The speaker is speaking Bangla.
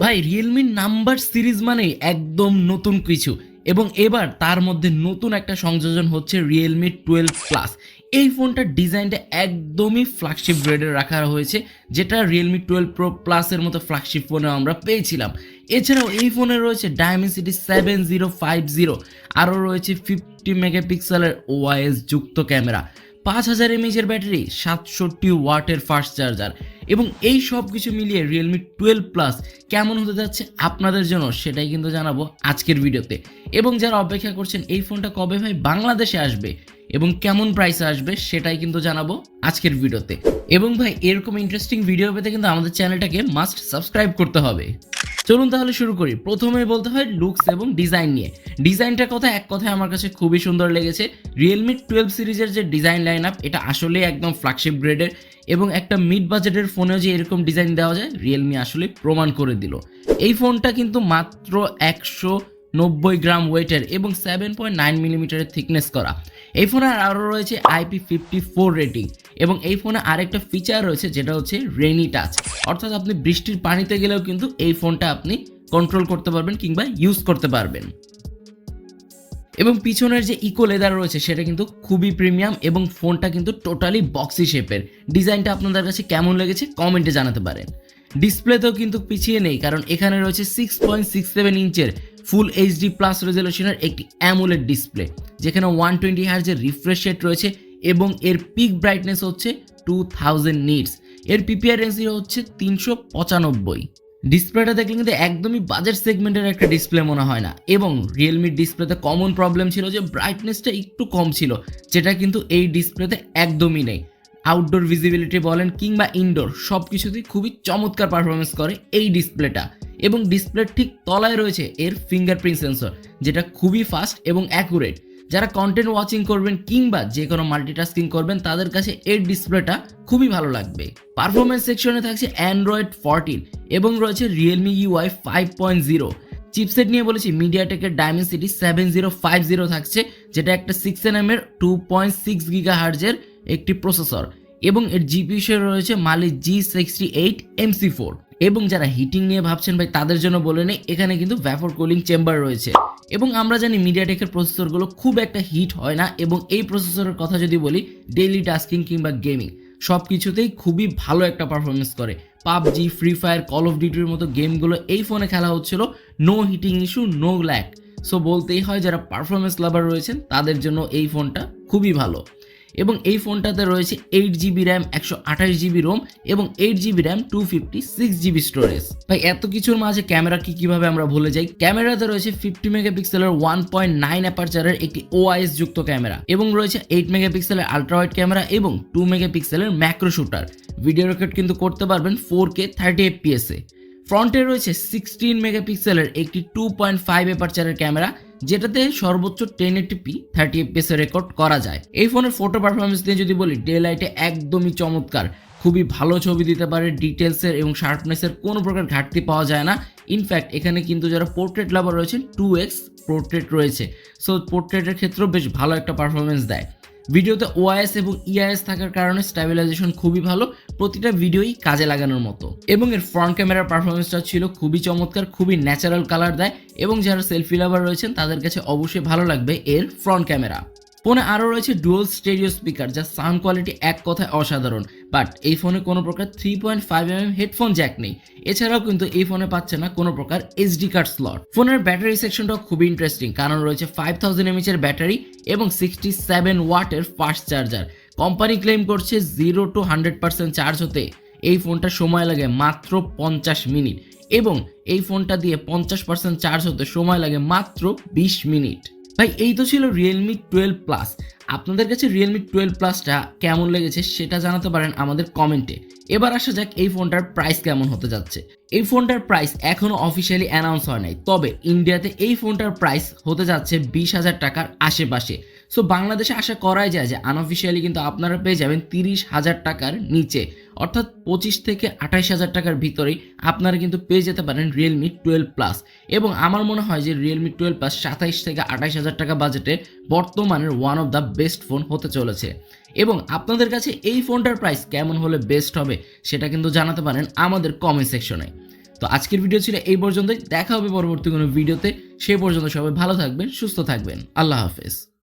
ভাই রিয়েলমির নাম্বার সিরিজ মানে একদম নতুন কিছু, এবং এবার তার মধ্যে নতুন একটা সংযোজন হচ্ছে রিয়েলমি 12 প্লাস। এই ফোনটার ডিজাইনটা একদমই ফ্ল্যাগশিপ গ্রেডের রাখা হয়েছে, যেটা রিয়েলমি 12 প্রো প্লাসের মতো ফ্ল্যাগশিপ ফোনে আমরা পেয়েছিলাম। এছাড়াও এই ফোনে রয়েছে ডায়মেনসিটি 7050, আরও রয়েছে 50 মেগাপিক্সেলের ওআইএস যুক্ত ক্যামেরা, 5000 mAh ব্যাটারি, 67 ওয়াটের ফাস্ট চার্জার, এবং এই সব কিছু মিলিয়ে রিয়েলমি 12 প্লাস কেমন হতে যাচ্ছে আপনাদের জন্য সেটাই কিন্তু জানাবো আজকের ভিডিওতে। এবং যারা অপেক্ষা করছেন এই ফোনটা কবে ভাই বাংলাদেশে আসবে এবং কেমন প্রাইসে আসবে সেটাই কিন্তু জানাবো আজকের ভিডিওতে। এবং ভাই এরকম ইন্টারেস্টিং ভিডিও পেতে কিন্তু আমাদের চ্যানেলটাকে মাস্ট সাবস্ক্রাইব করতে হবে। চলুন তাহলে শুরু করি। প্রথমেই বলতে হয় লুকস এবং ডিজাইন নিয়ে। ডিজাইনটার কথা এক কথায় আমার কাছে খুবই সুন্দর লেগেছে। রিয়েলমি 12 সিরিজের যে ডিজাইন লাইন আপ এটা আসলে একদম ফ্ল্যাগশিপ গ্রেডের, এবং একটা মিড বাজেটের ফোনেও যে এরকম ডিজাইন দেওয়া যায় রিয়েলমি আসলে প্রমাণ করে দিল। এই ফোনটা কিন্তু মাত্র 190 গ্রাম ওয়েটের এবং 7.9 মিলিমিটারের থিকনেস করা। এই ফোনে আরও রয়েছে IP54 রেটিং, এবং এই ফোনে আরেকটা ফিচার রয়েছে যেটা হচ্ছে রেইনি টাচ, অর্থাৎ আপনি বৃষ্টির পানিতে গেলেও কিন্তু এই ফোনটা আপনি কন্ট্রোল করতে পারবেন কিংবা ইউজ করতে পারবেন। এবং পিছনের যে ইকো লেদার রয়েছে সেটা কিন্তু খুবই প্রিমিয়াম, এবং ফোনটা কিন্তু টোটালি বক্সি শেপের। ডিজাইনটা আপনাদের কাছে কেমন লেগেছে কমেন্টে জানাতে পারেন। ডিসপ্লেতেও কিন্তু পিছিয়ে নেই, কারণ এখানে রয়েছে 6.67 ইঞ্চের ফুল এইচডি প্লাস রেজলিউশনের একটি অ্যামোলেড ডিসপ্লে, যেখানে 120 হার্জের রিফ্রেশ রেট রয়েছে, এবং এর পিক ব্রাইটনেস হচ্ছে 2000 নিটস। এর পিপিআই রেঞ্জ হচ্ছে 395। ডিসপ্লেটা দেখলে কিন্তু একদমই বাজেট সেগমেন্টের একটা ডিসপ্লে মনে হয় না। এবং রিয়েলমির ডিসপ্লেতে কমন প্রবলেম ছিল যে ব্রাইটনেসটা একটু কম ছিল, যেটা কিন্তু এই ডিসপ্লেতে একদমই নেই। আউটডোর ভিজিবিলিটি বলেন কিংবা ইনডোর সব কিছুতেই খুবই চমৎকার পারফরমেন্স করে এই ডিসপ্লেটা। এবং ডিসপ্লের ঠিক তলায় রয়েছে এর ফিঙ্গারপ্রিন্ট সেন্সর, যেটা খুবই ফাস্ট এবং অ্যাকুরেট। যারা কন্টেন্ট ওয়াচিং করবেন কিংবা যে কোনো মাল্টিটাস্কিং করবেন তাদের কাছে এর ডিসপ্লেটা খুবই ভালো লাগবে। পারফরমেন্স সেকশনে থাকছে অ্যান্ড্রয়েড 14 এবং রয়েছে রিয়েলমি ইউআই 5.0। চিপসেট নিয়ে বলেছি মিডিয়াটেকের ডায়মেনসিটি 7050 থাকছে, যেটা একটা 6nm এর 2.6 গিগাহার্জের একটি প্রসেসর, এবং এর জিপিইউ রয়েছে মালি G68 MC4। এবং যারা হিটিং নিয়ে ভাবছেন ভাই তাদের জন্য বলে নেই, এখানে কিন্তু ভ্যাপর কুলিং চেম্বার রয়েছে। এবং আমরা জানি মিডিয়াটেকের প্রসেসরগুলো খুব একটা হিট হয় না, এবং এই প্রসেসরের কথা যদি বলি ডেইলি টাস্কিং কিংবা গেমিং সব কিছুতেই খুবই ভালো একটা পারফরমেন্স করে। PUBG, Free Fire, Call of ডিউটির মতো গেমগুলো এই ফোনে খেলা হচ্ছিল, no hitting issue, no lag. So বলতেই হয় যারা পারফরমেন্স লাভার রয়েছেন তাদের জন্য এই ফোনটা খুবই ভালো। এবং এই ফোনটাতে রয়েছে 8GB র্যাম, 128GB রোম, এবং 8GB র্যাম, 256GB স্টোরেজ। ভাই এত কিছুর মাঝে ক্যামেরা কিভাবে আমরা ভুলে যাই। ক্যামেরাতে রয়েছে 50 মেগাপিক্সেলের 1.9 অ্যাপারচারের একটি ওআইএস যুক্ত ক্যামেরা, এবং রয়েছে 8 মেগাপিক্সেলের আলট্রা ওয়াইড ক্যামেরা এবং 2 মেগাপিক্সেলের ম্যাক্রো শুটার। ভিডিও রেকর্ড কিন্তু করতে পারবেন 4K 30fps এ। ফ্রন্টে রয়েছে 16 মেগাপিক্সেলের একটি 2.5 অ্যাপারচারের ক্যামেরা, যেটাতে সর্বোচ্চ 1080p 30fps এ রেকর্ড করা যায়। এই ফোনের ফটো পারফরমেন্স নিয়ে যদি বলি ডে লাইটে একদমই চমৎকার, খুবই ভালো ছবি দিতে পারে। ডিটেলসের এবং শার্পনেসের কোনো প্রকার ঘাটতি পাওয়া যায় না। ইনফ্যাক্ট এখানে কিন্তু যারা পোর্ট্রেট লাভার রয়েছেন 2x পোর্ট্রেট রয়েছে, সো পোর্ট্রেটের ক্ষেত্রেও বেশ ভালো একটা পারফরমেন্স দেয়। ভিডিওতে ওআইএস এবং ইআইএস থাকার কারণে স্ট্যাবিলাইজেশন খুবই ভালো, প্রতিটা ভিডিওই কাজে লাগানোর মতো। এবং এর ফ্রন্ট ক্যামেরার পারফরমেন্সটা ছিল খুবই চমৎকার, খুবই ন্যাচারাল কালার দেয়, এবং যারা সেলফি লাভার রয়েছেন তাদের কাছে অবশ্যই ভালো লাগবে এর ফ্রন্ট ক্যামেরা। ফোনে আরও রয়েছে ডুয়াল স্টেরিও স্পিকার, যা সাউন্ড কোয়ালিটি এক কথায় অসাধারণ। বাট এই ফোনে কোনো প্রকার 3.5mm হেডফোন জ্যাক নেই। এছাড়াও কিন্তু এই ফোনে পাচ্ছে না কোনো প্রকার এসডি কার্ড স্লট। ফোনের ব্যাটারি সেকশনটাও খুবই ইন্টারেস্টিং, কারণ রয়েছে 5000 mAh ব্যাটারি এবং 67 ওয়াটের ফাস্ট চার্জার। কোম্পানি ক্লেম করছে 0 to 100% চার্জ হতে এই ফোনটা সময় লাগে মাত্র 50 মিনিট, এবং এই ফোনটা দিয়ে 50% চার্জ হতে সময় লাগে মাত্র 20 মিনিট। ভাই এই তো ছিল রিয়েলমি 12 প্লাস। আপনাদের কাছে রিয়েলমি 12 প্লাসটা কেমন লেগেছে সেটা জানাতে পারেন আমাদের কমেন্টে। এবার আসা যাক এই ফোনটার প্রাইস কেমন হতে যাচ্ছে। এই ফোনটার প্রাইস এখনো অফিসিয়ালি অ্যানাউন্স হয় নাই, তবে ইন্ডিয়াতে এই ফোনটার প্রাইস হতে যাচ্ছে 20,000 টাকার আশেপাশে। সো বাংলাদেশে আশা করাই যায় যে আনঅফিসিয়ালি কিন্তু আপনারা পেয়ে যাবেন 30,000 টাকার নিচে, অর্থাৎ 25 থেকে 28,000 টাকার ভিতরেই আপনারা কিন্তু পেয়ে যেতে পারেন রিয়েলমি 12 প্লাস। এবং আমার মনে হয় যে রিয়েলমি 12 প্লাস 27 থেকে 28,000 টাকা বাজেটে বর্তমানের one of the best phone হতে চলেছে। এবং আপনাদের কাছে এই ফোনটার প্রাইস কেমন হলে বেস্ট হবে সেটা কিন্তু জানাতে পারেন আমাদের কমেন্ট সেকশনে। তো আজকের ভিডিও ছিল এই পর্যন্তই, দেখা হবে পরবর্তী কোনো ভিডিওতে। সে পর্যন্ত সবাই ভালো থাকবেন, সুস্থ থাকবেন, আল্লাহ হাফেজ।